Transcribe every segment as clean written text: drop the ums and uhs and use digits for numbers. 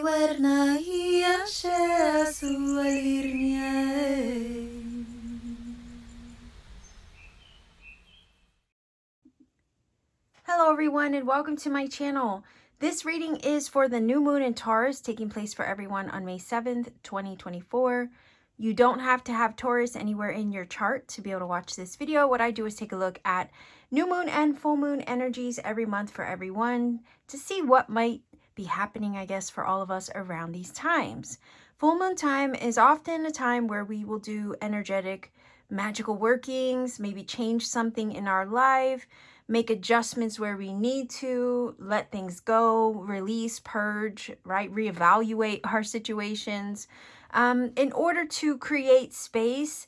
warna hiasnya sualirnya. Hello everyone and welcome to my channel. This reading is for the new moon in Taurus taking place for everyone on May 7th, 2024. You don't have to have Taurus anywhere in your chart to be able to watch this video. What I do is take a look at new moon and full moon energies every month for everyone to see what might be happening, I guess, for all of us around these times. Full moon time is often a time where we will do energetic, magical workings, maybe change something in our life, make adjustments where we need to, let things go, release, purge, right? Reevaluate our situations in order to create space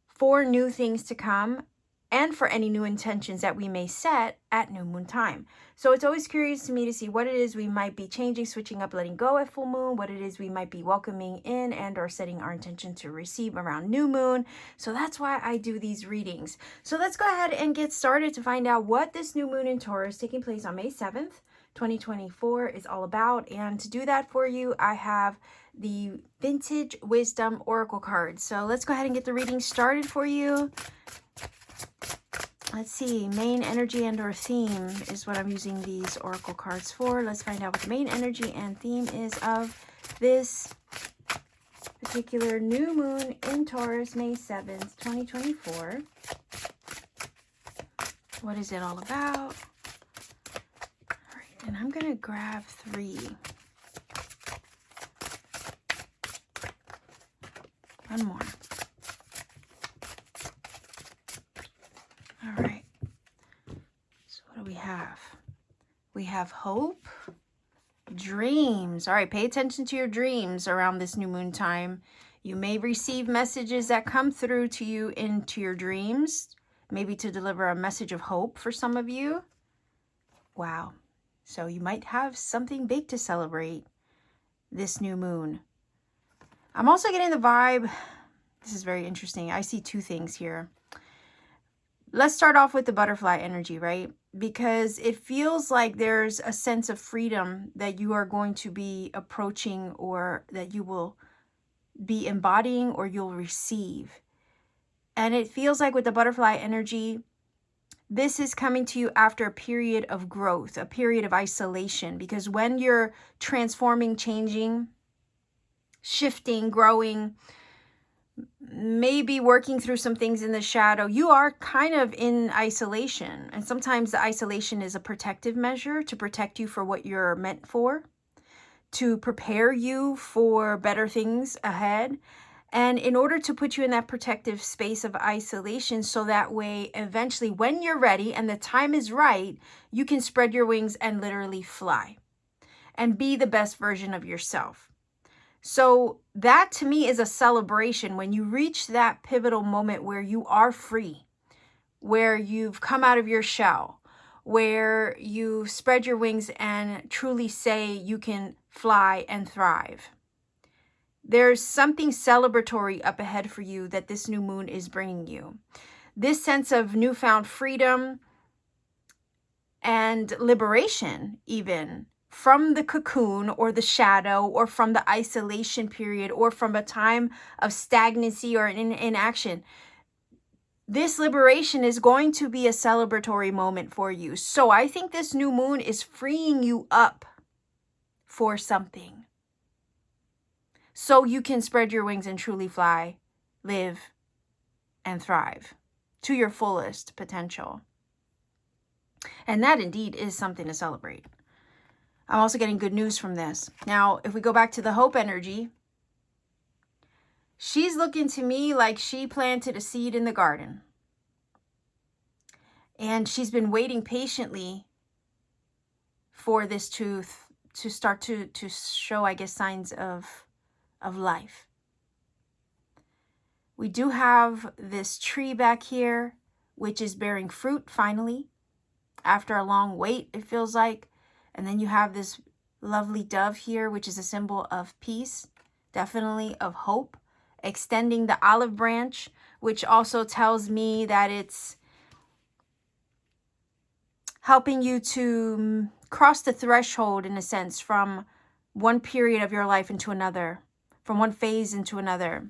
for new things to come and for any new intentions that we may set at new moon time. So it's always curious to me to see what it is we might be changing, switching up, letting go at full moon, what it is we might be welcoming in and or setting our intention to receive around new moon. So that's why I do these readings. So let's go ahead and get started to find out what this new moon in Taurus taking place on May 7th, 2024 is all about. And to do that for you, I have the Vintage Wisdom Oracle cards. So let's go ahead and get the reading started for you. Let's see, main energy and or theme is what I'm using these oracle cards for. Let's find out what the main energy and theme is of this particular new moon in Taurus, May 7th, 2024. What is it all about? All right, and I'm going to grab 3. One more. All right, so what do we have? We have hope, dreams. All right, pay attention to your dreams around this new moon time. You may receive messages that come through to you into your dreams, maybe to deliver a message of hope for some of you. Wow, so you might have something big to celebrate this new moon. I'm also getting the vibe, this is very interesting. I see 2 things here. Let's start off with the butterfly energy, right? Because it feels like there's a sense of freedom that you are going to be approaching or that you will be embodying or you'll receive. And it feels like with the butterfly energy, this is coming to you after a period of growth, a period of isolation. Because when you're transforming, changing, shifting, growing, maybe working through some things in the shadow, you are kind of in isolation. And sometimes the isolation is a protective measure to protect you for what you're meant for, to prepare you for better things ahead. And in order to put you in that protective space of isolation, so that way, eventually, when you're ready and the time is right, you can spread your wings and literally fly and be the best version of yourself. So that to me is a celebration when you reach that pivotal moment where you are free, where you've come out of your shell, where you spread your wings and truly say you can fly and thrive. There's something celebratory up ahead for you that this new moon is bringing you. This sense of newfound freedom and liberation even, from the cocoon or the shadow or from the isolation period or from a time of stagnancy or inaction. This liberation is going to be a celebratory moment for you. So I think this new moon is freeing you up for something, so you can spread your wings and truly fly, live, and thrive to your fullest potential. And that indeed is something to celebrate. I'm also getting good news from this. Now, if we go back to the hope energy, she's looking to me like she planted a seed in the garden. And she's been waiting patiently for this to start to show, I guess, signs of life. We do have this tree back here, which is bearing fruit finally, after a long wait, it feels like. And then you have this lovely dove here, which is a symbol of peace, definitely of hope. Extending the olive branch, which also tells me that it's helping you to cross the threshold, in a sense, from one period of your life into another, from one phase into another.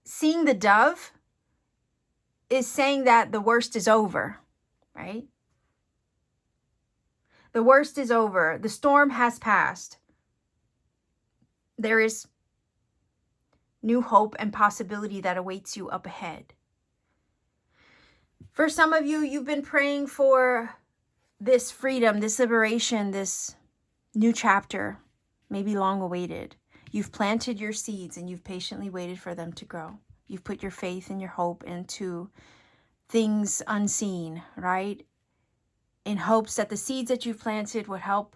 Seeing the dove is saying that the worst is over, right? The worst is over. The storm has passed. There is new hope and possibility that awaits you up ahead. For some of you, you've been praying for this freedom, this liberation, this new chapter, maybe long awaited. You've planted your seeds and you've patiently waited for them to grow. You've put your faith and your hope into things unseen, right? In hopes that the seeds that you've planted would help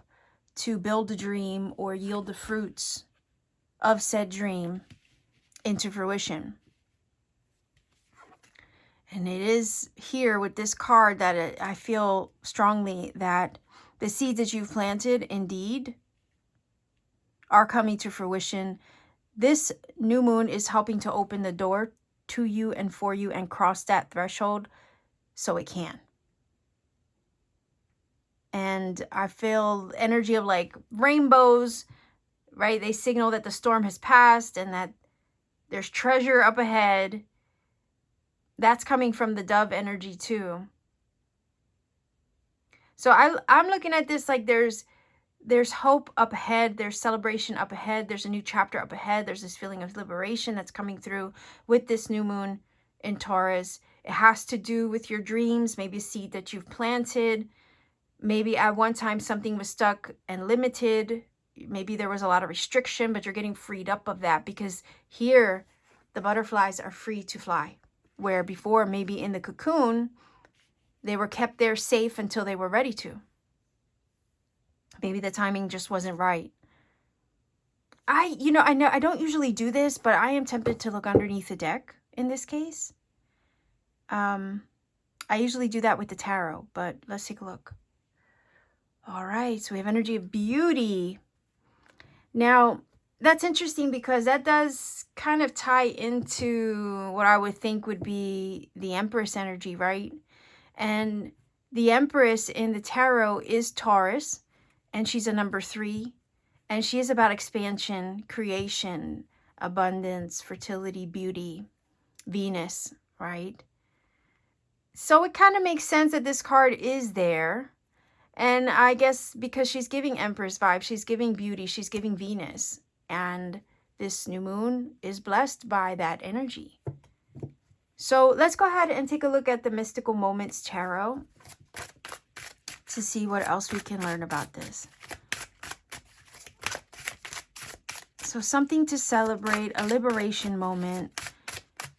to build a dream or yield the fruits of said dream into fruition. And it is here with this card that I feel strongly that the seeds that you've planted indeed are coming to fruition. This new moon is helping to open the door to you and for you and cross that threshold so it can. And I feel energy of like rainbows, right? They signal that the storm has passed and that there's treasure up ahead. That's coming from the dove energy too. So I'm looking at this like there's hope up ahead. There's celebration up ahead. There's a new chapter up ahead. There's this feeling of liberation that's coming through with this new moon in Taurus. It has to do with your dreams, maybe a seed that you've planted. Maybe at one time something was stuck and limited. Maybe there was a lot of restriction, but you're getting freed up of that because here the butterflies are free to fly. Where before, maybe in the cocoon, they were kept there safe until they were ready to. Maybe the timing just wasn't right. I know I don't usually do this, but I am tempted to look underneath the deck in this case. I usually do that with the tarot, but let's take a look. All right, so we have energy of beauty. Now, that's interesting because that does kind of tie into what I would think would be the Empress energy, right? And the Empress in the tarot is Taurus, and she's a number 3. And she is about expansion, creation, abundance, fertility, beauty, Venus, right? So it kind of makes sense that this card is there. And I guess because she's giving Empress vibes, she's giving beauty, she's giving Venus. And this new moon is blessed by that energy. So let's go ahead and take a look at the Mystical Moments Tarot to see what else we can learn about this. So something to celebrate, a liberation moment,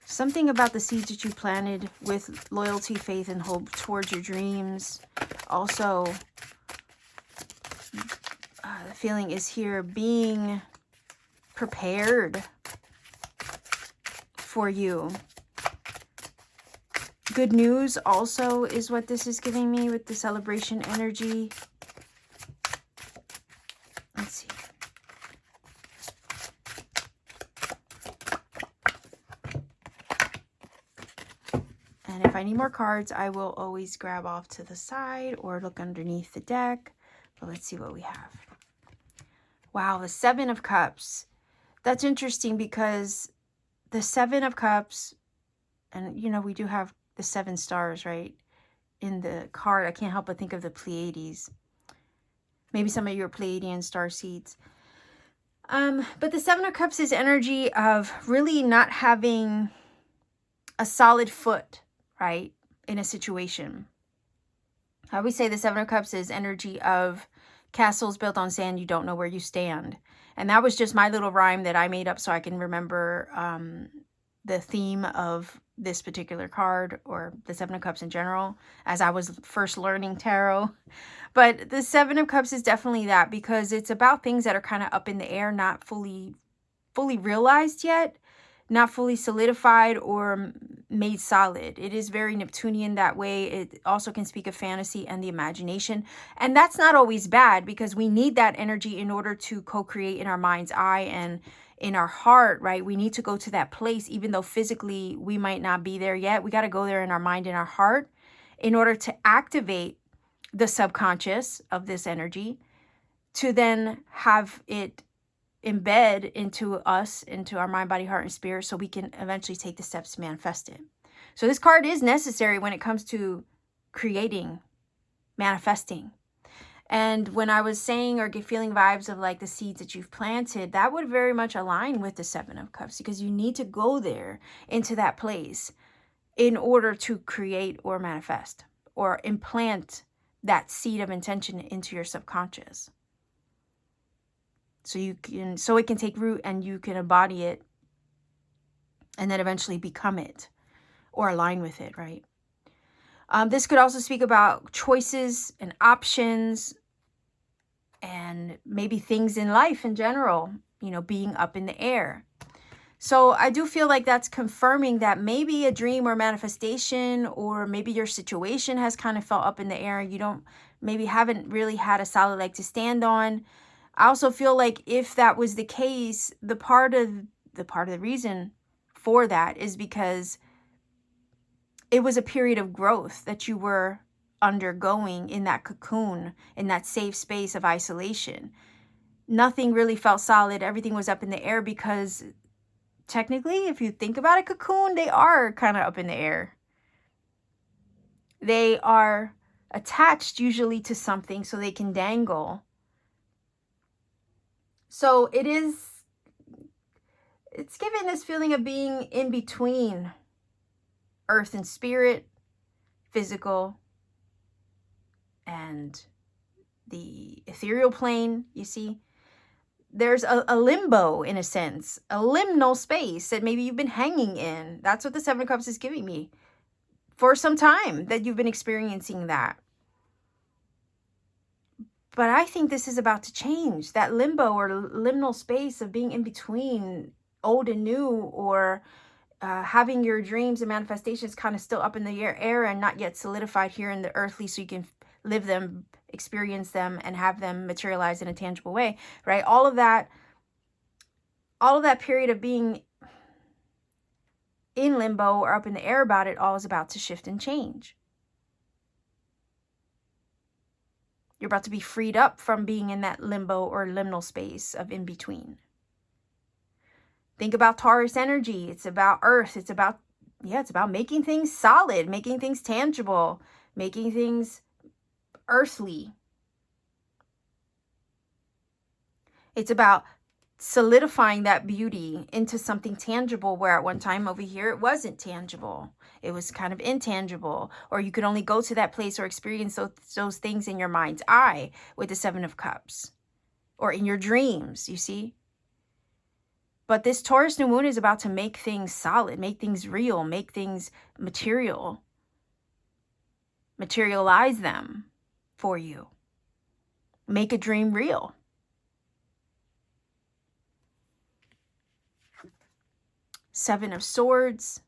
something about the seeds that you planted with loyalty, faith, and hope towards your dreams. Also, the feeling is here being prepared for you. Good news also is what this is giving me with the celebration energy. Let's see. And if I need more cards, I will always grab off to the side or look underneath the deck. But let's see what we have. Wow, the 7 of Cups. That's interesting because the 7 of Cups, and you know, we do have the 7 stars, right? In the card, I can't help but think of the Pleiades. Maybe some of your Pleiadian star seeds. But the 7 of Cups is energy of really not having a solid foot, right? In a situation. I always say the 7 of Cups is energy of castles built on sand, you don't know where you stand. And that was just my little rhyme that I made up so I can remember the theme of this particular card, or the 7 of Cups in general, as I was first learning tarot. But the 7 of Cups is definitely that, because it's about things that are kind of up in the air, not fully realized yet, not fully solidified or made solid. It is very Neptunian that way. It also can speak of fantasy and the imagination. And that's not always bad, because we need that energy in order to co-create in our mind's eye and in our heart, right? We need to go to that place, even though physically we might not be there yet. We got to go there in our mind and our heart in order to activate the subconscious of this energy to then have it embed into us, into our mind, body, heart, and spirit, so we can eventually take the steps to manifest it. So this card is necessary when it comes to creating, manifesting. And when I was saying or feeling vibes of like the seeds that you've planted, that would very much align with the Seven of Cups, because you need to go there into that place in order to create or manifest or implant that seed of intention into your subconscious. So it can take root and you can embody it and then eventually become it or align with it, right? This could also speak about choices and options and maybe things in life in general, you know, being up in the air. So I do feel like that's confirming that maybe a dream or manifestation, or maybe your situation has kind of felt up in the air. You haven't really had a solid leg to stand on. I also feel like if that was the case, the part of the reason for that is because it was a period of growth that you were undergoing in that cocoon, in that safe space of isolation. Nothing really felt solid. Everything was up in the air because technically, if you think about a cocoon, they are kind of up in the air. They are attached usually to something so they can dangle. So it's giving this feeling of being in between earth and spirit, physical, and the ethereal plane, you see. There's a limbo, in a sense, a liminal space that maybe you've been hanging in. That's what the Seven of Cups is giving me. For some time that you've been experiencing that. But I think this is about to change. That limbo or liminal space of being in between old and new, or having your dreams and manifestations kind of still up in the air and not yet solidified here in the earthly, so you can live them, experience them, and have them materialize in a tangible way, right? All of that period of being in limbo or up in the air about it all is about to shift and change. You're about to be freed up from being in that limbo or liminal space of in between. Think about Taurus energy. It's about earth. It's about making things solid, making things tangible, making things earthly. It's about solidifying that beauty into something tangible, where at one time over here it wasn't tangible. It was kind of intangible, or you could only go to that place or experience those things in your mind's eye with the Seven of Cups, or in your dreams, you see. But this Taurus new moon is about to make things solid, make things real, make things material, materialize them for you. Make a dream real. Seven of Swords.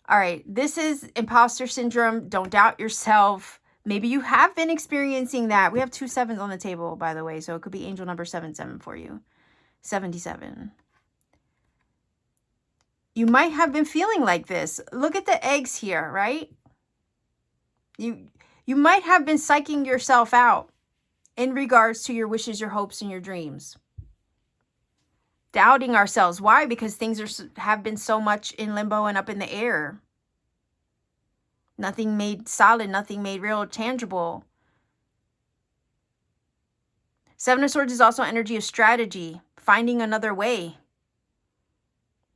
All right, this is imposter syndrome. Don't doubt yourself. Maybe you have been experiencing that. We have 2 sevens on the table, by the way, so it could be angel number 77 for you. 77. You might have been feeling like this. Look at the eggs here, right? You might have been psyching yourself out in regards to your wishes, your hopes, and your dreams. Doubting ourselves. Why? Because things have been so much in limbo and up in the air. Nothing made solid, nothing made real, tangible. Seven of Swords is also energy of strategy, finding another way,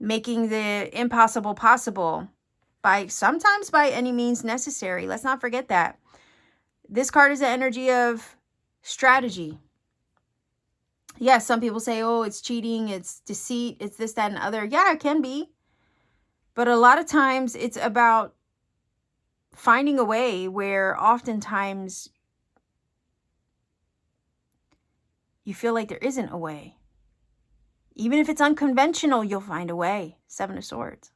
making the impossible possible, sometimes by any means necessary. Let's not forget that. This card is the energy of strategy. Yes, some people say, oh, it's cheating, it's deceit, it's this, that, and other. Yeah, it can be. But a lot of times it's about finding a way where oftentimes you feel like there isn't a way. Even if it's unconventional, you'll find a way. Seven of Swords.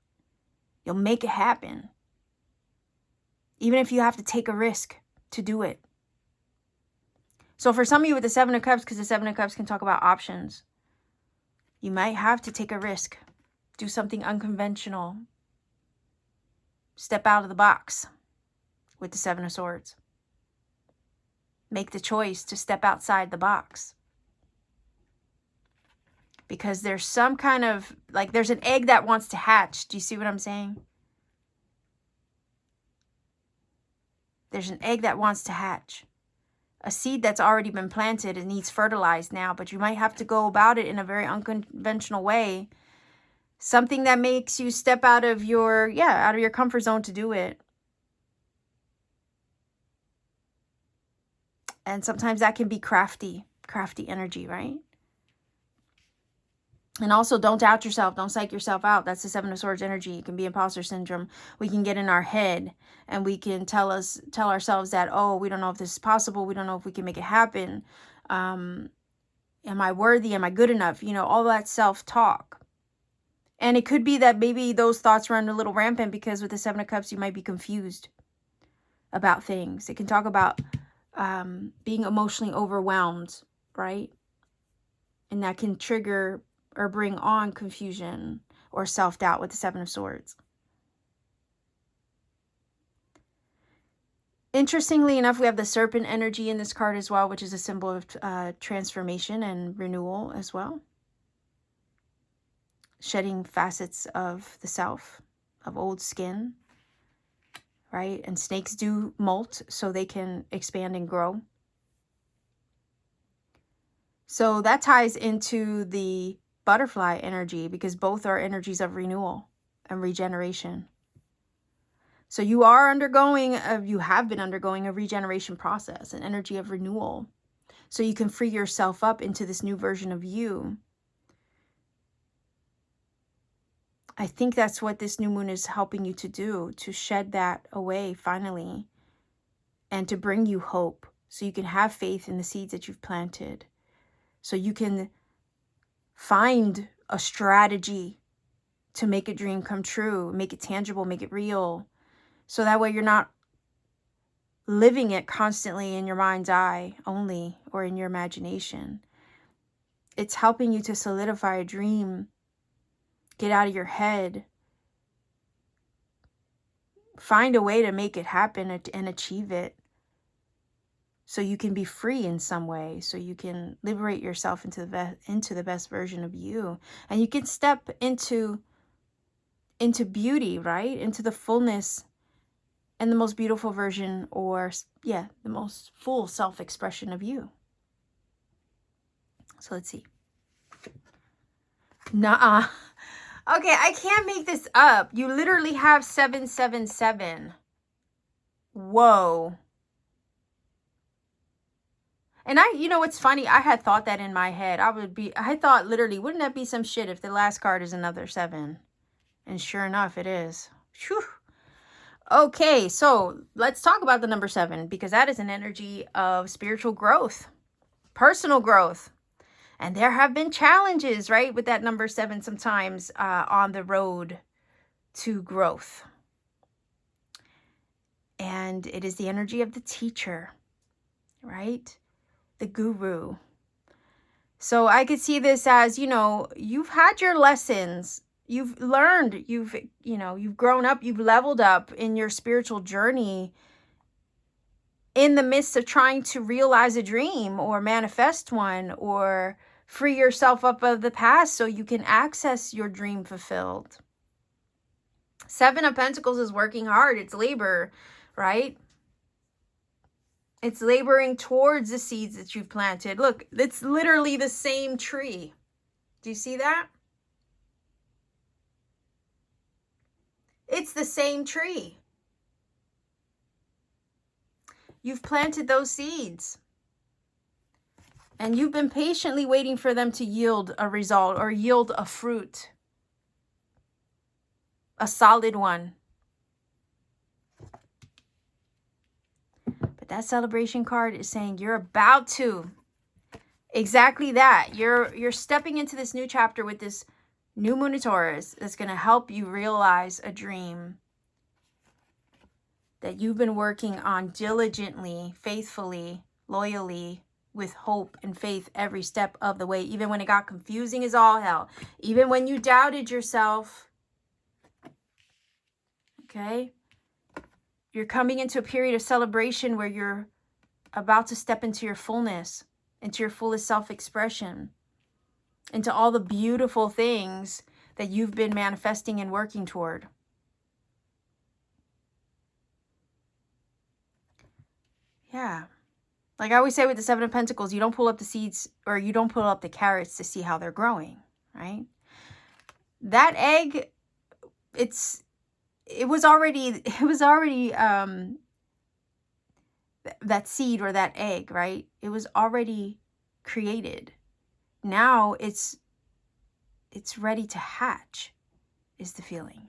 You'll make it happen. Even if you have to take a risk to do it. So for some of you with the Seven of Cups, because the Seven of Cups can talk about options, you might have to take a risk. Do something unconventional. Step out of the box with the Seven of Swords. Make the choice to step outside the box. because there's some kind of, like, there's an egg that wants to hatch. Do you see what I'm saying? There's an egg that wants to hatch. A seed that's already been planted. It needs fertilized now, but you might have to go about it in a very unconventional way. Something that makes you step out of your, out of your comfort zone to do it. And sometimes that can be crafty energy, right? And also, don't doubt yourself. Don't psych yourself out. That's the Seven of Swords energy. It can be imposter syndrome. We can get in our head and we can tell ourselves that, oh, we don't know if this is possible. We don't know if we can make it happen. Am I worthy? Am I good enough? You know, all that self-talk. And it could be that maybe those thoughts run a little rampant because with the Seven of Cups, you might be confused about things. It can talk about being emotionally overwhelmed, right? And that can trigger or bring on confusion or self-doubt with the Seven of Swords. Interestingly enough, we have the serpent energy in this card as well, which is a symbol of transformation and renewal as well. Shedding facets of the self, of old skin, right? And snakes do molt so they can expand and grow. So that ties into the butterfly energy because both are energies of renewal and regeneration. So you are undergoing, you have been undergoing a regeneration process, an energy of renewal. So you can free yourself up into this new version of you. I think that's what this new moon is helping you to do, to shed that away finally and to bring you hope so you can have faith in the seeds that you've planted. So you can find a strategy to make a dream come true, make it tangible, make it real. So that way you're not living it constantly in your mind's eye only or in your imagination. It's helping you to solidify a dream, get out of your head, find a way to make it happen and achieve it. So you can be free in some way, so you can liberate yourself into the best version of you. And you can step into beauty, right? Into the fullness and the most beautiful version, or the most full self-expression of you. So let's see. Nuh-uh. Okay, I can't make this up. You literally have 777. Whoa. And you know what's funny? I had thought that in my head. I thought literally, wouldn't that be some shit if the last card is another 7? And sure enough, it is. Whew. Okay, so let's talk about the number 7 because that is an energy of spiritual growth, personal growth. And there have been challenges, right, with that number 7 sometimes on the road to growth. And it is the energy of the teacher, right? The guru. So I could see this as, you've had your lessons. You've learned, you've grown up, you've leveled up in your spiritual journey in the midst of trying to realize a dream or manifest one or free yourself up of the past so you can access your dream fulfilled. 7 of Pentacles is working hard. It's labor, right? It's laboring towards the seeds that you've planted. Look, it's literally the same tree. Do you see that? It's the same tree. You've planted those seeds. And you've been patiently waiting for them to yield a result or yield a fruit. A solid one. But that celebration card is saying you're about to. Exactly that. You're stepping into this new chapter with this new moon in Taurus that's going to help you realize a dream that you've been working on diligently, faithfully, loyally, with hope and faith every step of the way, even when it got confusing as all hell, even when you doubted yourself. Okay? You're coming into a period of celebration where you're about to step into your fullness, into your fullest self-expression. into all the beautiful things that you've been manifesting and working toward. Yeah. Like I always say with the Seven of Pentacles, you don't pull up the seeds, or you don't pull up the carrots to see how they're growing, right? That egg, it was already that seed or that egg, right? It was already created. Now it's ready to hatch, is the feeling.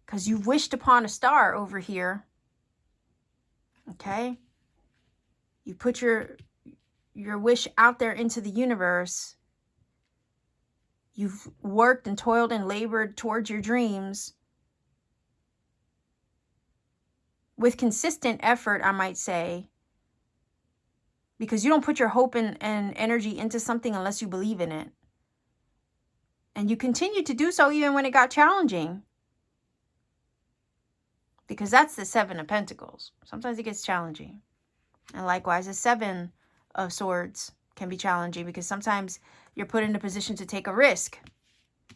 Because you wished upon a star over here. Okay? You put your wish out there into the universe. You've worked and toiled and labored towards your dreams with consistent effort, I might say, because you don't put your hope and energy into something unless you believe in it. And you continue to do so even when it got challenging, because that's the Seven of Pentacles. Sometimes it gets challenging. And likewise, the Seven of Swords can be challenging, because sometimes you're put in a position to take a risk.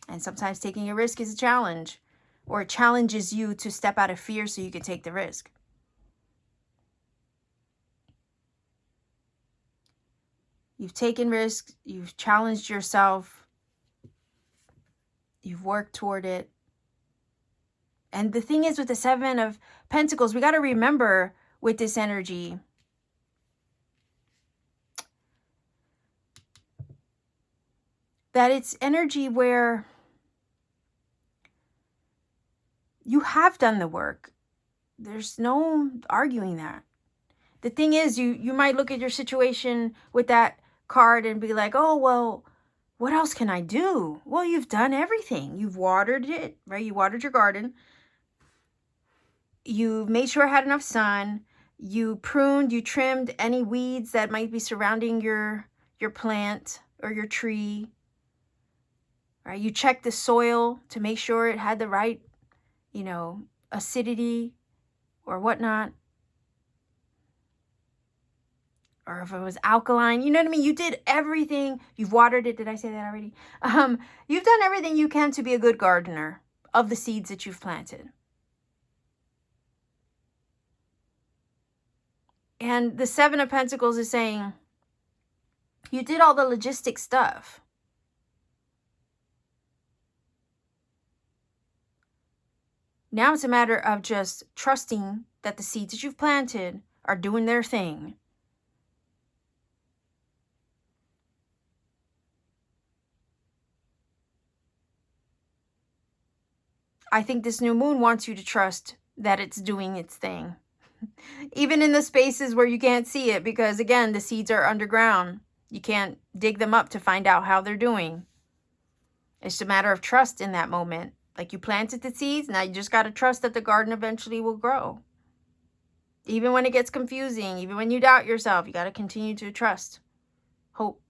And sometimes taking a risk is a challenge, or it challenges you to step out of fear so you can take the risk. You've taken risks, you've challenged yourself, you've worked toward it. And the thing is, with the Seven of Pentacles, we got to remember with this energy, that it's energy where you have done the work. There's no arguing that. The thing is, you might look at your situation with that card and be like, oh, well, what else can I do? Well, you've done everything. You've watered it, right? You watered your garden. You made sure it had enough sun. You pruned, you trimmed any weeds that might be surrounding your plant or your tree. Right? You checked the soil to make sure it had the right, acidity or whatnot. Or if it was alkaline, you know what I mean? You did everything. You've watered it. Did I say that already? You've done everything you can to be a good gardener of the seeds that you've planted. And the Seven of Pentacles is saying, you did all the logistic stuff. Now it's a matter of just trusting that the seeds that you've planted are doing their thing. I think this new moon wants you to trust that it's doing its thing. Even in the spaces where you can't see it, because again, the seeds are underground. You can't dig them up to find out how they're doing. It's a matter of trust in that moment. Like, you planted the seeds, now you just got to trust that the garden eventually will grow. Even when it gets confusing, even when you doubt yourself, you got to continue to trust, hope,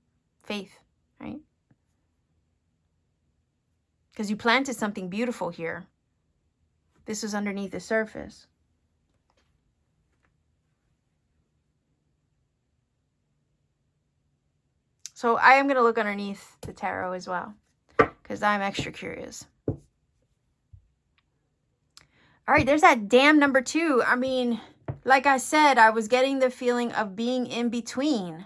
faith, right? Because you planted something beautiful here. This was underneath the surface. So I am going to look underneath the tarot as well, because I'm extra curious. All right, there's that damn number 2. I mean, like I said, I was getting the feeling of being in between.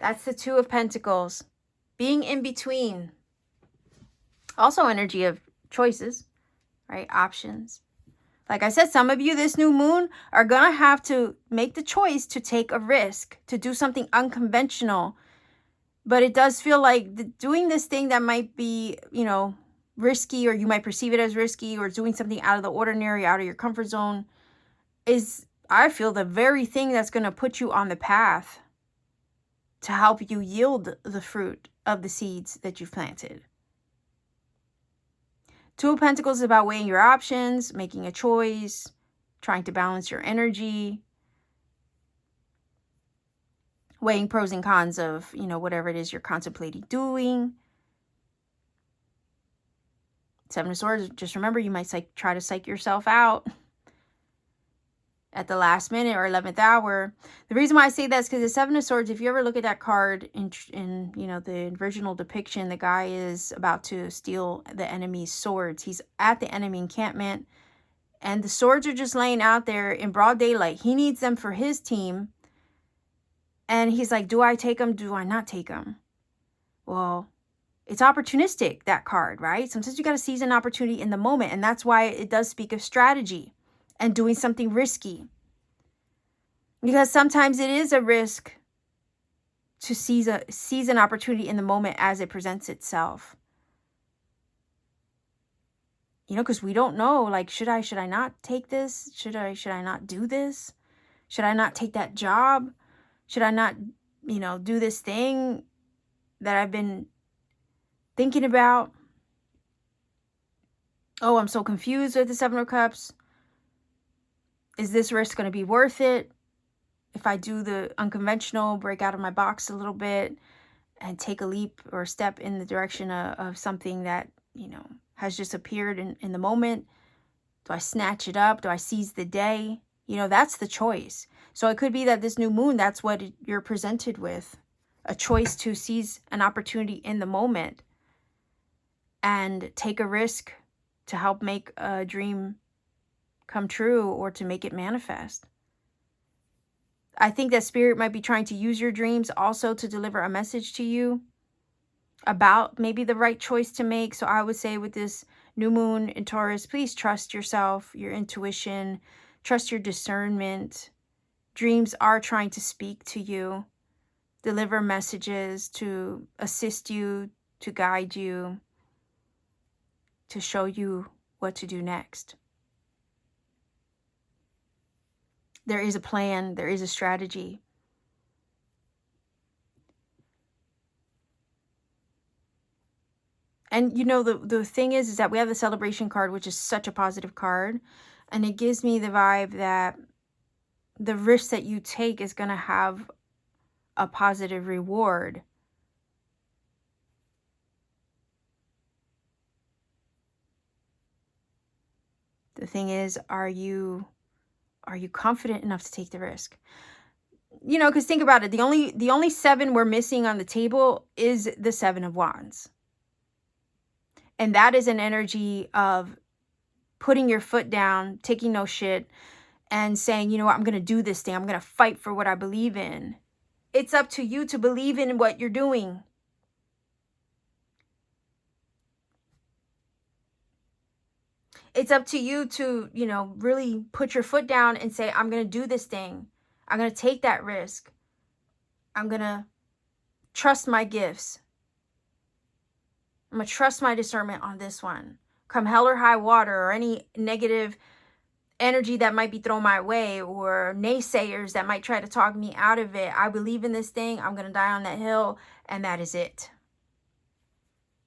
That's the Two of Pentacles. Being in between. Also energy of choices, right? Options. Like I said, some of you this new moon are going to have to make the choice to take a risk, to do something unconventional. But it does feel like doing this thing that might be, risky, or you might perceive it as risky, or doing something out of the ordinary, out of your comfort zone, is, I feel, the very thing that's going to put you on the path to help you yield the fruit of the seeds that you've planted. Two of Pentacles is about weighing your options, making a choice, trying to balance your energy, weighing pros and cons of, whatever it is you're contemplating doing. Seven of Swords, just remember, you might try to psych yourself out. at the last minute or 11th hour. The reason why I say that is because the Seven of Swords, if you ever look at that card in you know, the original depiction, the guy is about to steal the enemy's swords. He's at the enemy encampment, and the swords are just laying out there in broad daylight. He needs them for his team. And he's like, do I take them? Do I not take them? Well, it's opportunistic, that card, right? Sometimes you got to seize an opportunity in the moment. And that's why it does speak of strategy and doing something risky. Because sometimes it is a risk to seize an opportunity in the moment as it presents itself. You know, because we don't know, like, should I not take this? Should I not do this? Should I not take that job? Should I not, you know, do this thing that I've been thinking about? Oh, I'm so confused with the Seven of Cups. Is this risk going to be worth it? If I do the unconventional, break out of my box a little bit and take a leap or step in the direction of something that, you know, has just appeared in the moment, do I snatch it up? Do I seize the day? You know, that's the choice. So it could be that this new moon, that's what you're presented with. A choice to seize an opportunity in the moment and take a risk to help make a dream come true or to make it manifest. I think that Spirit might be trying to use your dreams also to deliver a message to you about maybe the right choice to make. So I would say with this new moon in Taurus, please trust yourself, your intuition, trust your discernment. Dreams are trying to speak to you, deliver messages to assist you, to guide you, to show you what to do next. There is a plan, there is a strategy. And you know, the thing is that we have the celebration card, which is such a positive card. And it gives me the vibe that the risk that you take is going to have a positive reward. The thing is, are you confident enough to take the risk? You know, because think about it. The only 7 we're missing on the table is the 7 of Wands. And that is an energy of putting your foot down, taking no shit, and saying, you know what, I'm going to do this thing. I'm going to fight for what I believe in. It's up to you to believe in what you're doing. It's up to you to, you know, really put your foot down and say, I'm going to do this thing. I'm going to take that risk. I'm going to trust my gifts. I'm going to trust my discernment on this one. Come hell or high water, or any negative energy that might be thrown my way, or naysayers that might try to talk me out of it. I believe in this thing. I'm going to die on that hill, and that is it.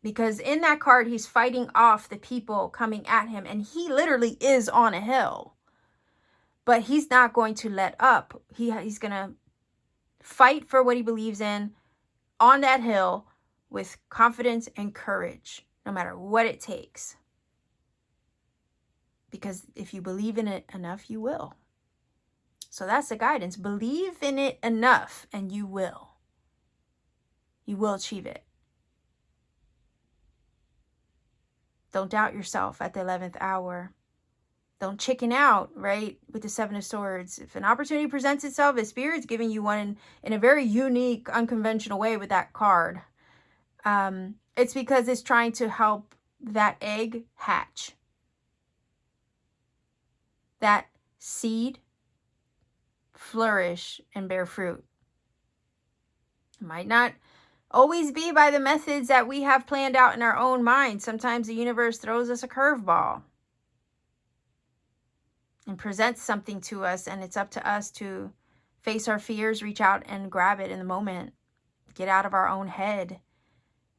Because in that card, he's fighting off the people coming at him, and he literally is on a hill. But he's not going to let up. He's going to fight for what he believes in on that hill with confidence and courage, no matter what it takes. Because if you believe in it enough, you will. So that's the guidance. Believe in it enough and you will. You will achieve it. Don't doubt yourself at the 11th hour. Don't chicken out, right? With the 7 of Swords. If an opportunity presents itself, the Spirit's giving you one in a very unique, unconventional way with that card. It's because it's trying to help that egg hatch. That seed flourish and bear fruit. It might not always be by the methods that we have planned out in our own mind. Sometimes the universe throws us a curveball and presents something to us, and it's up to us to face our fears, reach out and grab it in the moment. Get out of our own head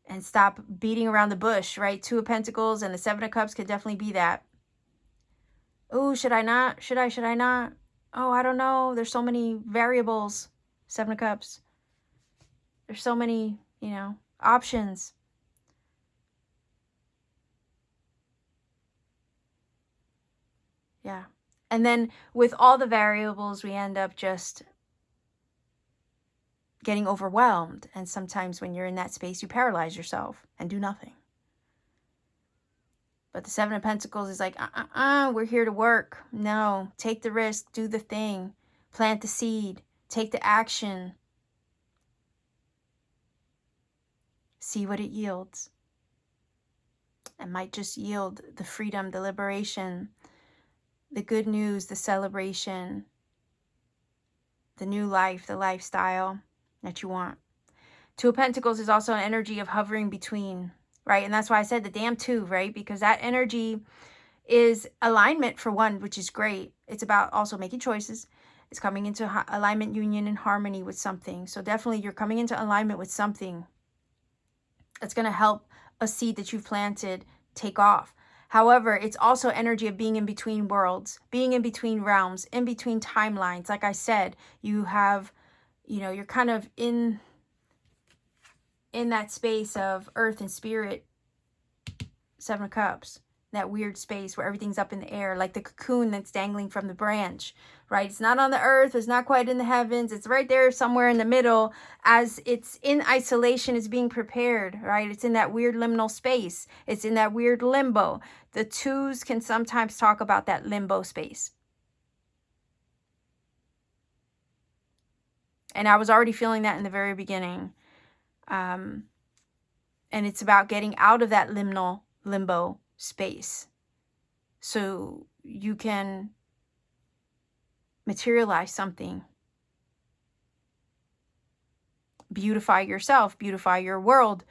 and stop beating around the bush, right? 2 of Pentacles and the 7 of Cups could definitely be that. Oh, should I not? Should I not? Oh, I don't know. There's so many variables. 7 of Cups. There's so many, you know, options. Yeah. And then with all the variables, we end up just getting overwhelmed. And sometimes when you're in that space, you paralyze yourself and do nothing. But the Seven of Pentacles is like, we're here to work. No, take the risk, do the thing, plant the seed, take the action. See what it yields. It might just yield the freedom, the liberation, the good news, the celebration, the new life, the lifestyle that you want. Two of Pentacles is also an energy of hovering between, right? And that's why I said the damn two, right? Because that energy is alignment for one, which is great. It's about also making choices. It's coming into alignment, union, and harmony with something. So definitely you're coming into alignment with something that's going to help a seed that you've planted take off. However, it's also energy of being in between worlds, being in between realms, in between timelines. Like I said, you have, you're kind of in that space of earth and spirit, Seven of Cups, that weird space where everything's up in the air, like the cocoon that's dangling from the branch, right? It's not on the earth, it's not quite in the heavens, it's right there somewhere in the middle as it's in isolation, it's being prepared, right? It's in that weird liminal space. It's in that weird limbo. The twos can sometimes talk about that limbo space. And I was already feeling that in the very beginning. And it's about getting out of that limbo space so you can materialize something, beautify yourself, beautify your world,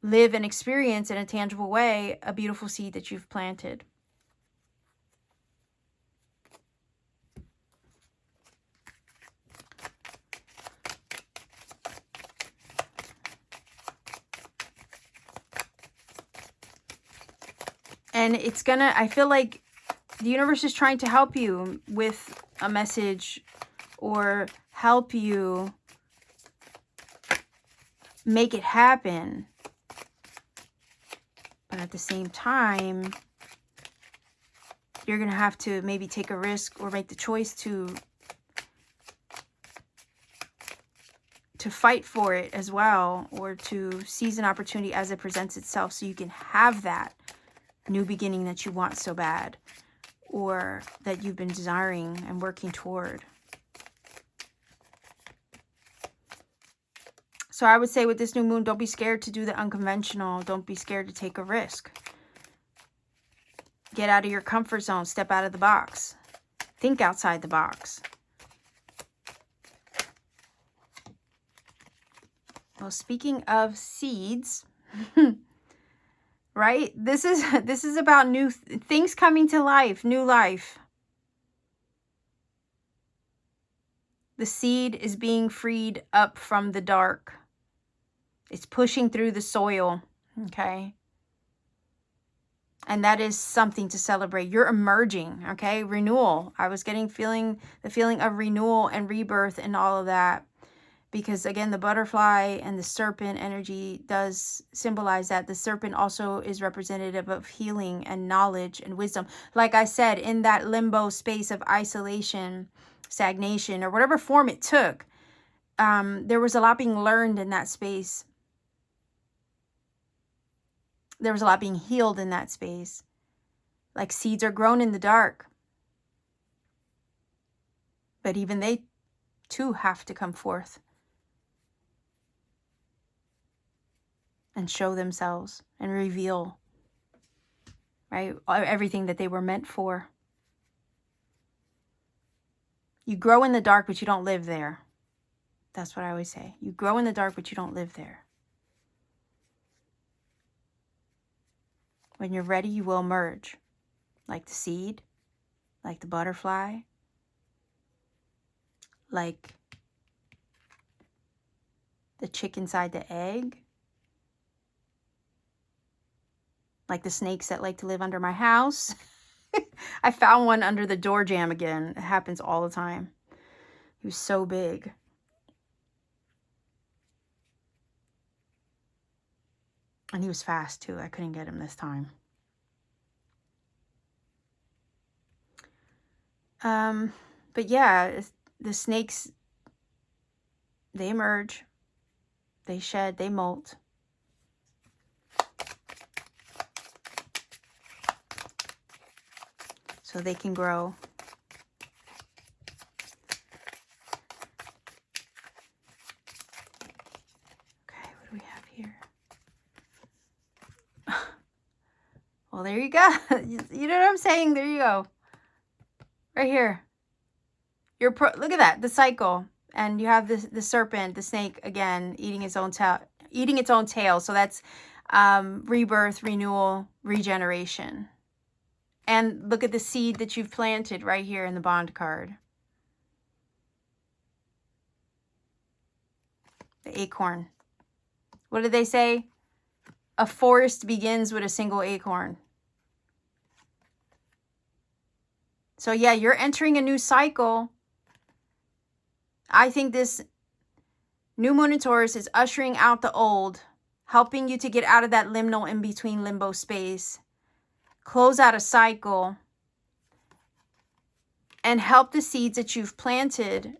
live and experience in a tangible way a beautiful seed that you've planted. And it's gonna, I feel like the universe is trying to help you with a message or help you make it happen. But at the same time, you're going to have to maybe take a risk or make the choice to fight for it as well, or to seize an opportunity as it presents itself so you can have that new beginning that you want so bad, or that you've been desiring and working toward. So I would say with this new moon, don't be scared to do the unconventional. Don't be scared to take a risk. Get out of your comfort zone. Step out of the box. Think outside the box. Well, speaking of seeds, right? This is about new things coming to life, new life. The seed is being freed up from the dark. It's pushing through the soil, okay? And that is something to celebrate. You're emerging, okay? Renewal. I was getting the feeling of renewal and rebirth and all of that. Because again, the butterfly and the serpent energy does symbolize that. The serpent also is representative of healing and knowledge and wisdom. Like I said, in that limbo space of isolation, stagnation, or whatever form it took, there was a lot being learned in that space. There was a lot being healed in that space. Like seeds are grown in the dark. But even they too have to come forth and show themselves and reveal, right, everything that they were meant for. You grow in the dark, but you don't live there. That's what I always say. You grow in the dark, but you don't live there. When you're ready, you will emerge. Like the seed, like the butterfly, like the chick inside the egg, like the snakes that like to live under my house. I found one under the door jamb again. It happens all the time. He was so big. And he was fast too. I couldn't get him this time. But yeah, the snakes, they emerge, they shed, they molt. So they can grow. Okay, what do we have here? Well, there you go. You know what I'm saying? There you go. Right here. Look at that, the cycle. And you have the serpent, the snake, again, eating its own tail. So that's rebirth, renewal, regeneration. And look at the seed that you've planted right here in the Bond card. The acorn. What did they say? A forest begins with a single acorn. So yeah, you're entering a new cycle. I think this new moon in Taurus is ushering out the old, helping you to get out of that liminal in-between limbo space, close out a cycle, and help the seeds that you've planted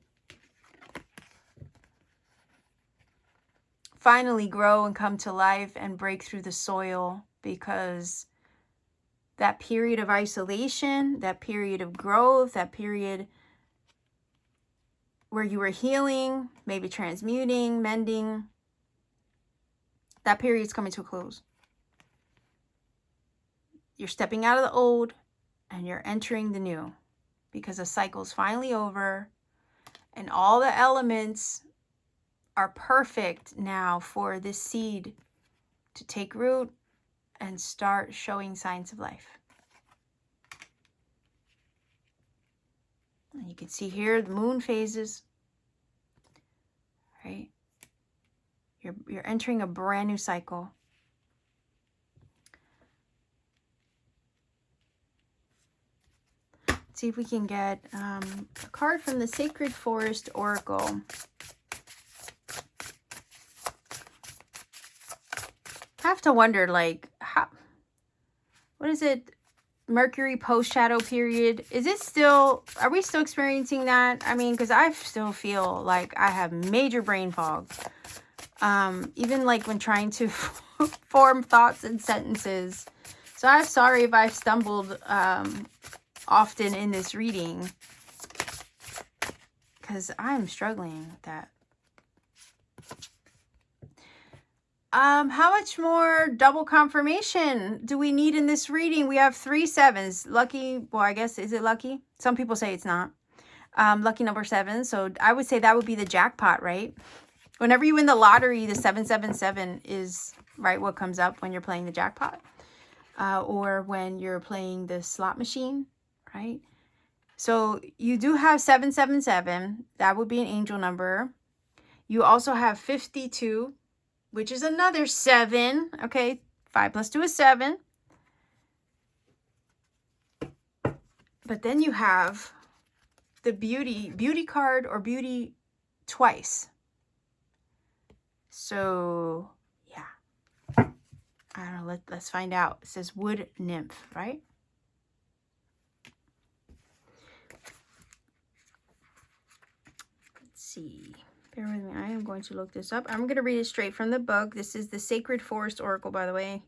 finally grow and come to life and break through the soil, because that period of isolation, that period of growth, that period where you were healing, maybe transmuting, mending, that period's coming to a close. You're stepping out of the old and you're entering the new, because the cycle's finally over and all the elements are perfect now for this seed to take root and start showing signs of life. And you can see here the moon phases, right? You're entering a brand new cycle. Let's see if we can get a card from the Sacred Forest Oracle. I have to wonder, like, what is it? Mercury post-shadow period. Is it still, are we still experiencing that? I mean, because I still feel like I have major brain fog. Even like when trying to form thoughts and sentences. So I'm sorry if I've stumbled often in this reading, because I'm struggling with that. How much more double confirmation do we need in this reading? We have 3 7s. Lucky, well, I guess, is it lucky? Some people say it's not. Lucky number 7. So I would say that would be the jackpot, right? Whenever you win the lottery, the 777 is, right, what comes up when you're playing the jackpot. Or when you're playing the slot machine, right? So you do have 777. That would be an angel number. You also have 52. Which is another 7. Okay, 5 plus 2 is 7. But then you have the beauty card, or beauty twice. So, yeah. I don't know, let's find out. It says wood nymph, right? Let's see. Bear with me. I am going to look this up. I'm going to read it straight from the book. This is the Sacred Forest Oracle, by the way.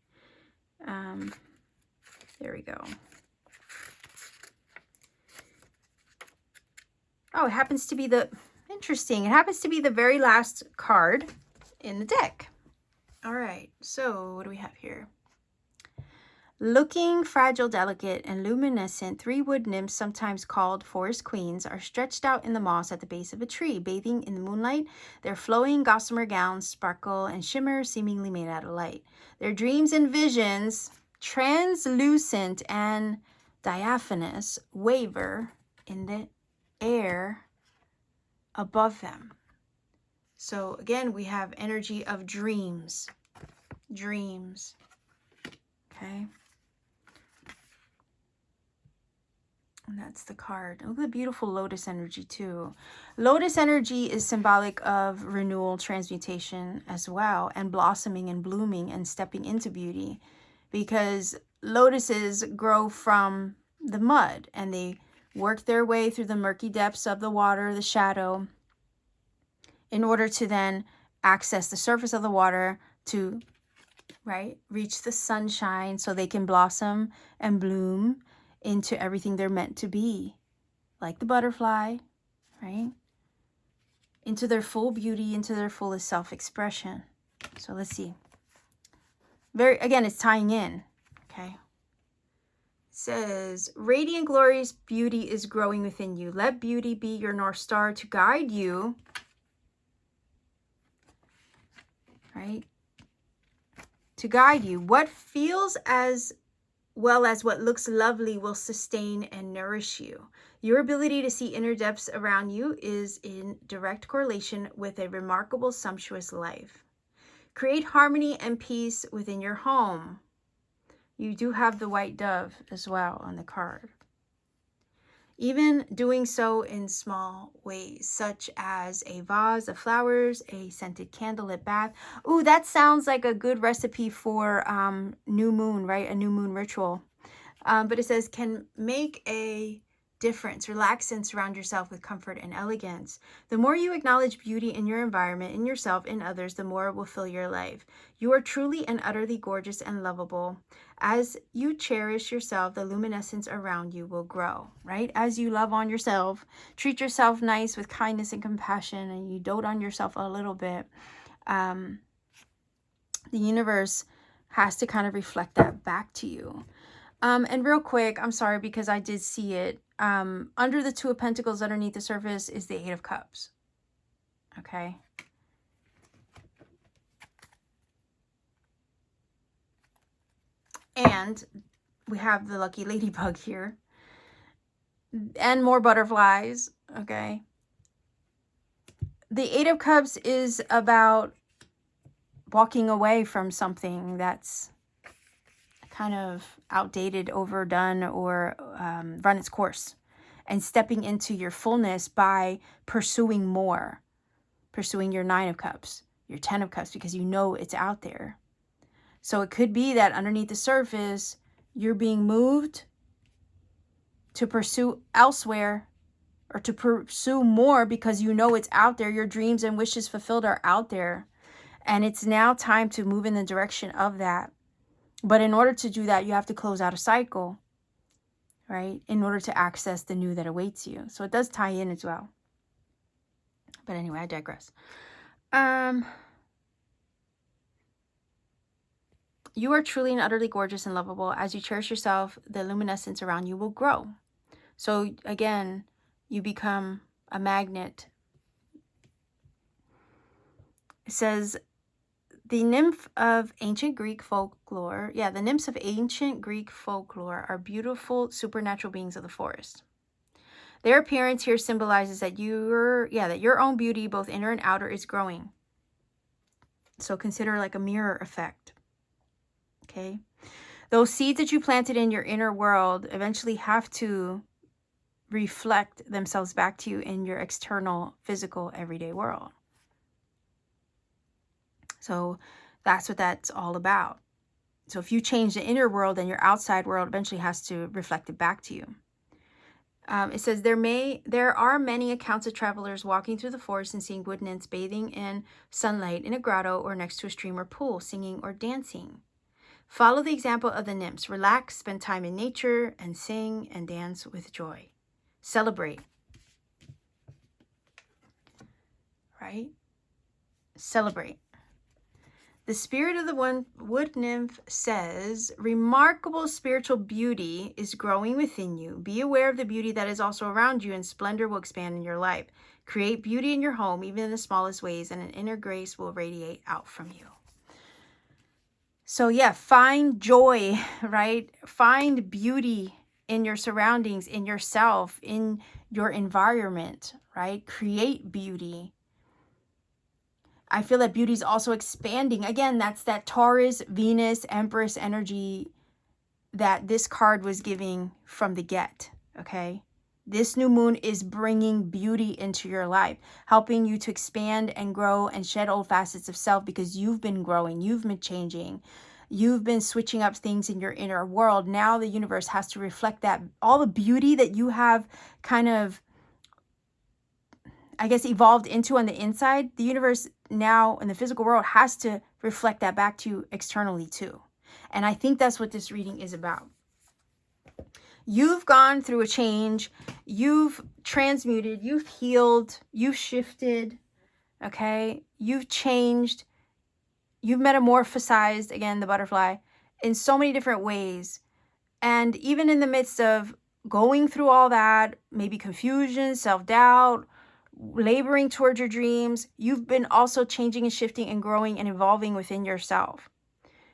There we go. Oh, it happens to be interesting. It happens to be the very last card in the deck. All right. So what do we have here? Looking fragile, delicate, and luminescent, 3 wood nymphs, sometimes called forest queens, are stretched out in the moss at the base of a tree, bathing in the moonlight. Their flowing gossamer gowns sparkle and shimmer, seemingly made out of light. Their dreams and visions, translucent and diaphanous, waver in the air above them. So again, we have energy of dreams. Dreams. Okay. And that's the card. Look at the beautiful lotus energy too. Lotus energy is symbolic of renewal, transmutation as well, and blossoming and blooming and stepping into beauty, because lotuses grow from the mud and they work their way through the murky depths of the water, the shadow, in order to then access the surface of the water to, right, reach the sunshine so they can blossom and bloom into everything they're meant to be, like the butterfly, right? Into their full beauty, into their fullest self-expression. So let's see. Again, it's tying in, okay? It says, radiant, glorious beauty is growing within you. Let beauty be your North Star to guide you, right? To guide you. What feels as well as what looks lovely will sustain and nourish you. Your ability to see inner depths around you is in direct correlation with a remarkable, sumptuous life. Create harmony and peace within your home. You do have the white dove as well on the card. Even doing so in small ways, such as a vase of flowers, a scented candlelit bath. Ooh, that sounds like a good recipe for new moon, right? A new moon ritual. But it says, can make a difference. Relax and surround yourself with comfort and elegance. The more you acknowledge beauty in your environment, in yourself, in others, the more it will fill your life. You are truly and utterly gorgeous and lovable. As you cherish yourself, the luminescence around you will grow, right? As you love on yourself, treat yourself nice with kindness and compassion, and you dote on yourself a little bit, the universe has to kind of reflect that back to you. And real quick, I'm sorry because I did see it. Under the Two of Pentacles, underneath the surface, is the Eight of Cups. Okay. And we have the lucky ladybug here. And more butterflies. Okay. The Eight of Cups is about walking away from something that's kind of outdated, overdone, or run its course, and stepping into your fullness by pursuing more, pursuing your Nine of Cups, your Ten of Cups, because you know it's out there. So it could be that underneath the surface, you're being moved to pursue elsewhere, or to pursue more because you know it's out there. Your dreams and wishes fulfilled are out there, and it's now time to move in the direction of that. But in order to do that, you have to close out a cycle, right? In order to access the new that awaits you. So it does tie in as well. But anyway, I digress. You are truly and utterly gorgeous and lovable. As you cherish yourself, the luminescence around you will grow. So again, you become a magnet. It says, the nymph of ancient Greek folklore, the nymphs of ancient Greek folklore are beautiful supernatural beings of the forest. Their appearance here symbolizes that your own beauty, both inner and outer, is growing. So consider like a mirror effect. Okay? Those seeds that you planted in your inner world eventually have to reflect themselves back to you in your external, physical, everyday world. So that's what that's all about. So if you change the inner world, then your outside world eventually has to reflect it back to you. It says, there are many accounts of travelers walking through the forest and seeing wood nymphs bathing in sunlight in a grotto or next to a stream or pool, singing or dancing. Follow the example of the nymphs. Relax, spend time in nature, and sing and dance with joy. Celebrate. Right? Celebrate. The spirit of the wood nymph says, remarkable spiritual beauty is growing within you. Be aware of the beauty that is also around you, and splendor will expand in your life. Create beauty in your home, even in the smallest ways, and an inner grace will radiate out from you. So yeah, find joy, right? Find beauty in your surroundings, in yourself, in your environment, right? Create beauty. I feel that beauty is also expanding. Again, that's that Taurus, Venus, Empress energy that this card was giving from the get, okay? This new moon is bringing beauty into your life, helping you to expand and grow and shed old facets of self, because you've been growing, you've been changing. You've been switching up things in your inner world. Now the universe has to reflect that. All the beauty that you have kind of, I guess, evolved into on the inside, the universe now in the physical world has to reflect that back to you externally too. And I think that's what this reading is about. You've gone through a change. You've transmuted. You've healed. You've shifted. Okay? You've changed. You've metamorphosized, again, the butterfly, in so many different ways. And even in the midst of going through all that, maybe confusion, self-doubt, laboring towards your dreams, you've been also changing and shifting and growing and evolving within yourself.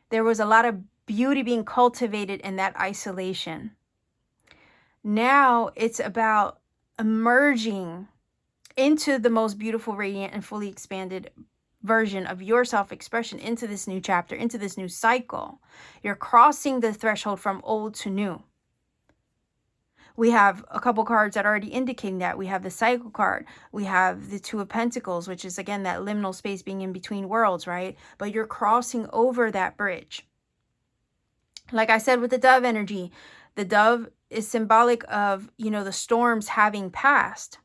There was a lot of beauty being cultivated in that isolation. Now it's about emerging into the most beautiful, radiant, and fully expanded version of your self-expression, into this new chapter, into this new cycle. You're crossing the threshold from old to new. We have a couple cards that are already indicating that. We have the cycle card. We have the Two of Pentacles, which is, again, that liminal space, being in between worlds, right? But you're crossing over that bridge. Like I said with the dove energy, the dove is symbolic of, you know, the storms having passed.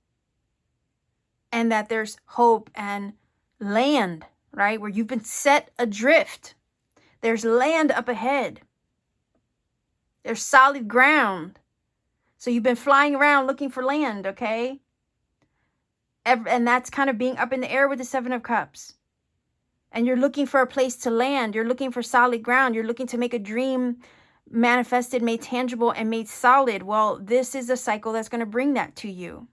And that there's hope and land, right? Where you've been set adrift. There's land up ahead. There's solid ground. So you've been flying around looking for land, okay? And that's kind of being up in the air with the Seven of Cups. And you're looking for a place to land. You're looking for solid ground. You're looking to make a dream manifested, made tangible, and made solid. Well, this is a cycle that's going to bring that to you.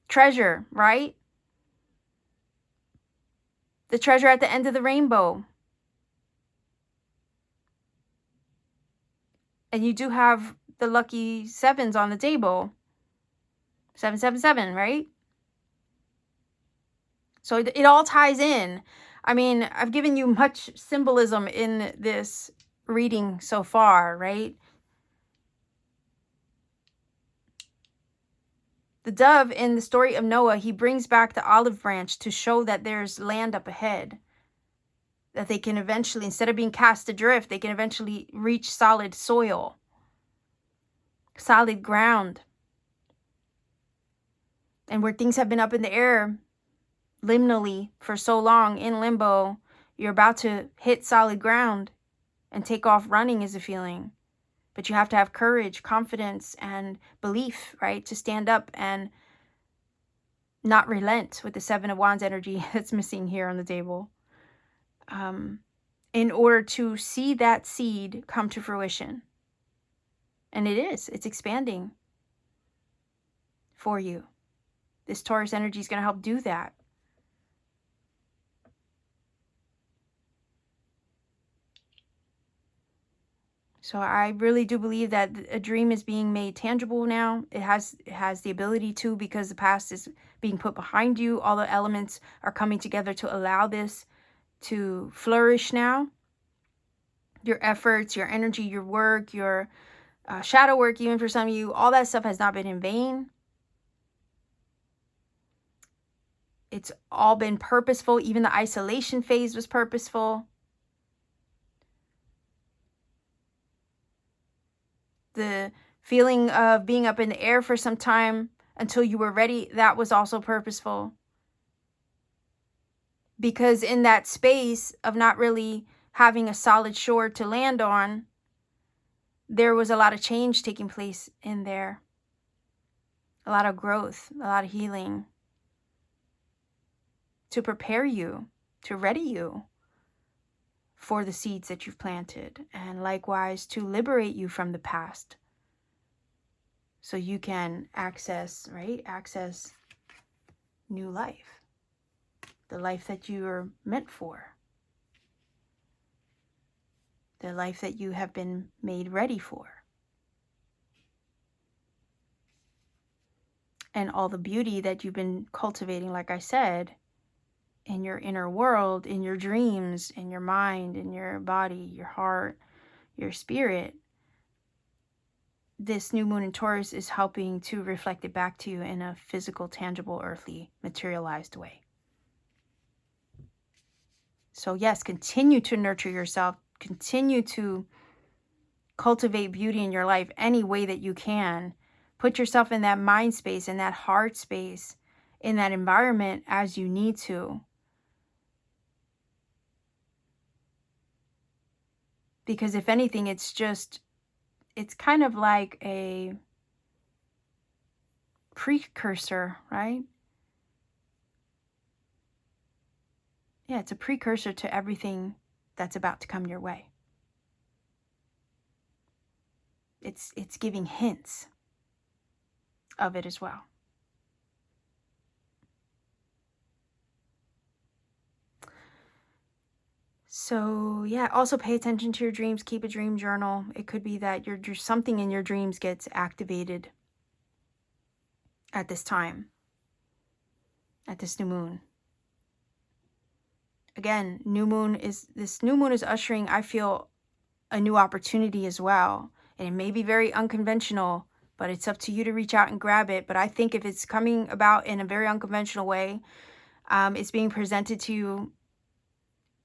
Treasure, right? The treasure at the end of the rainbow. And you do have the lucky sevens on the table. 777, right? So it all ties in. I mean, I've given you much symbolism in this reading so far, right? The dove in the story of Noah, he brings back the olive branch to show that there's land up ahead. That they can eventually, instead of being cast adrift, they can eventually reach solid soil. Solid ground. And where things have been up in the air, liminally, for so long, in limbo, you're about to hit solid ground and take off running is a feeling. But you have to have courage, confidence, and belief, right? To stand up and not relent with the Seven of Wands energy that's missing here on the table. In order to see that seed come to fruition. And it is. It's expanding for you. This Taurus energy is going to help do that. So I really do believe that a dream is being made tangible now. It has the ability to, because the past is being put behind you. All the elements are coming together to allow this to flourish now. Your efforts, your energy, your work, your shadow work, even for some of you, all that stuff has not been in vain. It's all been purposeful. Even the isolation phase was purposeful. The feeling of being up in the air for some time until you were ready, that was also purposeful. Because in that space of not really having a solid shore to land on, there was a lot of change taking place in there. A lot of growth, a lot of healing. To prepare you, to ready you for the seeds that you've planted. And likewise, to liberate you from the past. So you can access, right? Access new life. The life that you are meant for. The life that you have been made ready for. And all the beauty that you've been cultivating, like I said, in your inner world, in your dreams, in your mind, in your body, your heart, your spirit. This new moon in Taurus is helping to reflect it back to you in a physical, tangible, earthly, materialized way. So yes, continue to nurture yourself. Continue to cultivate beauty in your life any way that you can. Put yourself in that mind space, in that heart space, in that environment as you need to. Because if anything, it's kind of like a precursor, right? Yeah, it's a precursor to everything that's about to come your way. It's giving hints of it as well. So yeah, also pay attention to your dreams. Keep a dream journal. It could be that something in your dreams gets activated at this time, at this new moon. Again, this new moon is ushering, I feel, a new opportunity as well. And it may be very unconventional, but it's up to you to reach out and grab it. But I think if it's coming about in a very unconventional way, it's being presented to you,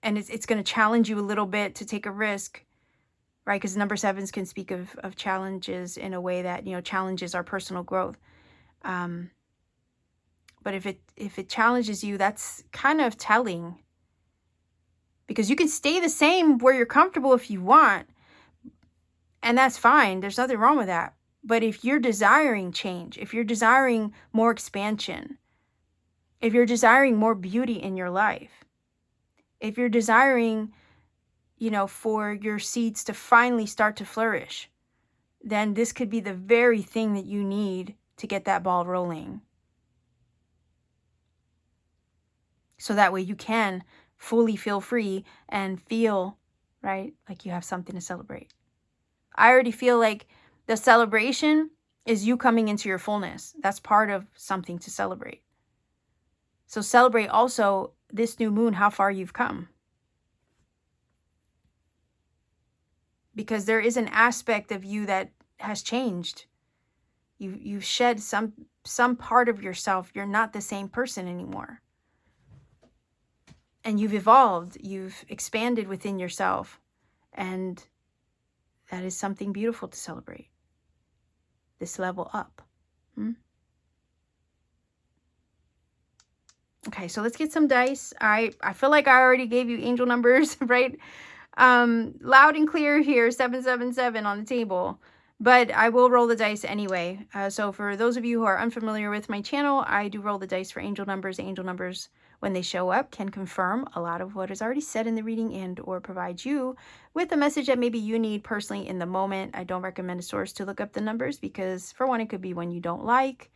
and it's going to challenge you a little bit to take a risk, right? Because number 7s can speak of challenges in a way that, challenges our personal growth. But if it challenges you, that's kind of telling. Because you can stay the same where you're comfortable if you want. And that's fine. There's nothing wrong with that. But if you're desiring change, if you're desiring more expansion, if you're desiring more beauty in your life, if you're desiring, for your seeds to finally start to flourish, then this could be the very thing that you need to get that ball rolling. So that way you can fully feel free and feel, right, like you have something to celebrate. I already feel like the celebration is you coming into your fullness. That's part of something to celebrate. So celebrate also this new moon, how far you've come. Because there is an aspect of you that has changed. You've shed some part of yourself. You're not the same person anymore. And you've evolved. You've expanded within yourself. And that is something beautiful to celebrate. This level up. Okay, so let's get some dice. I feel like I already gave you angel numbers, right? Loud and clear here, 777 on the table. But I will roll the dice anyway. So for those of you who are unfamiliar with my channel, I do roll the dice for angel numbers. Angel numbers, when they show up, can confirm a lot of what is already said in the reading and or provide you with a message that maybe you need personally in the moment. I don't recommend a source to look up the numbers because, for one, it could be one you don't like.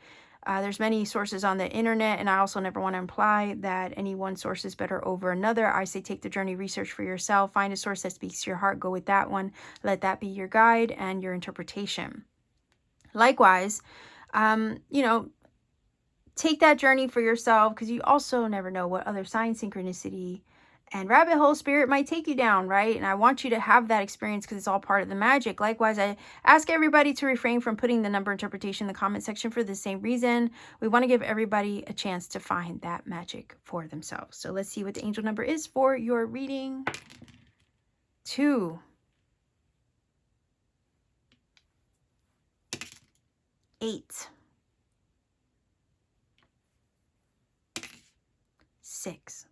There's many sources on the internet, and I also never want to imply that any one source is better over another. I say take the journey, research for yourself, find a source that speaks to your heart, go with that one. Let that be your guide and your interpretation. Likewise, take that journey for yourself, because you also never know what other sign, synchronicity, and rabbit hole spirit might take you down, right? And I want you to have that experience because it's all part of the magic. Likewise, I ask everybody to refrain from putting the number interpretation in the comment section for the same reason. We want to give everybody a chance to find that magic for themselves. So let's see what the angel number is for your reading. 2. 8. 6.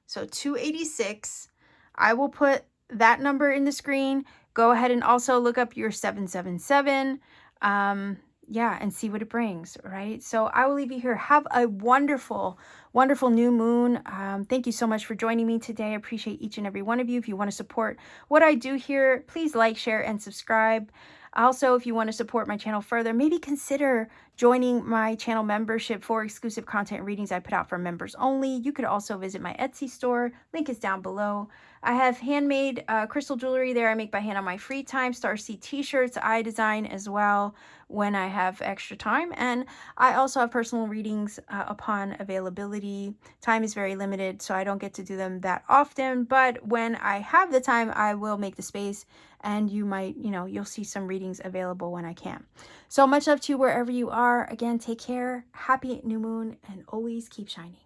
So 286, I will put that number in the screen. Go ahead and also look up your 777. And see what it brings, right? So I will leave you here. Have a wonderful, wonderful new moon. Thank you so much for joining me today. I appreciate each and every one of you. If you want to support what I do here, please like, share, and subscribe. Also, if you want to support my channel further, maybe consider joining my channel membership for exclusive content and readings I put out for members only. You could also visit my Etsy store. Link is down below. I have handmade crystal jewelry there I make by hand on my free time. Starseed t-shirts I design as well when I have extra time. And I also have personal readings upon availability. Time is very limited, so I don't get to do them that often. But when I have the time, I will make the space. And you might, you'll see some readings available when I can. So much love to you wherever you are. Again, take care. Happy new moon and always keep shining.